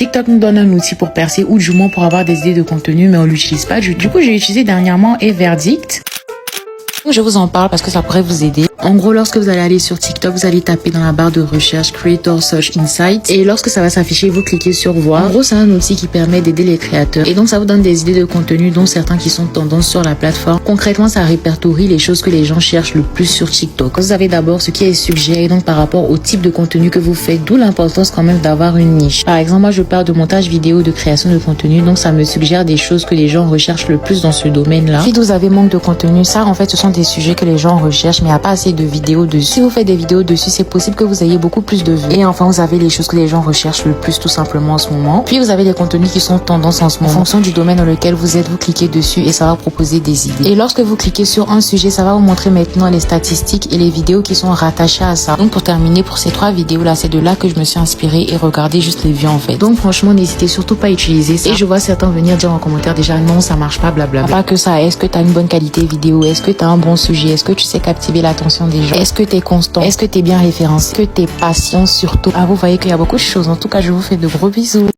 TikTok nous donne un outil pour percer ou du moins pour avoir des idées de contenu, mais on l'utilise pas. Du coup, j'ai utilisé dernièrement Verdict. Je vous en parle parce que ça pourrait vous aider. En gros, lorsque vous allez aller sur TikTok, vous allez taper dans la barre de recherche Creator Search Insights et lorsque ça va s'afficher, vous cliquez sur voir. En gros, c'est un outil qui permet d'aider les créateurs et donc ça vous donne des idées de contenu dont certains qui sont tendance sur la plateforme. Concrètement, ça répertorie les choses que les gens cherchent le plus sur TikTok. Vous avez d'abord ce qui est suggéré donc par rapport au type de contenu que vous faites, d'où l'importance quand même d'avoir une niche. Par exemple, moi je parle de montage vidéo, de création de contenu, donc ça me suggère des choses que les gens recherchent le plus dans ce domaine-là. Si vous avez manque de contenu, ça en fait ce sont des sujets que les gens recherchent mais il n'y a pas assez de vidéos dessus. Si vous faites des vidéos dessus, c'est possible que vous ayez beaucoup plus de vues. Et enfin, vous avez les choses que les gens recherchent le plus tout simplement en ce moment. Puis vous avez les contenus qui sont tendance en ce moment. En fonction du domaine dans lequel vous êtes, vous cliquez dessus et ça va proposer des idées. Et lorsque vous cliquez sur un sujet, ça va vous montrer maintenant les statistiques et les vidéos qui sont rattachées à ça. Donc pour terminer, pour ces 3 vidéos là, c'est de là que je me suis inspirée et regardez juste les vues en fait. Donc franchement, n'hésitez surtout pas à utiliser ça. Et je vois certains venir dire en commentaire déjà non, ça marche pas, blablabla. Pas que ça, est-ce que tu as une bonne qualité vidéo? Est-ce que tu as un bon sujet? Est-ce que tu sais captiver l'attention des gens? Est-ce que tu es constant? Est-ce que tu es bien référencé? Est-ce que tu es patient surtout? Ah, vous voyez qu'il y a beaucoup de choses. En tout cas, je vous fais de gros bisous.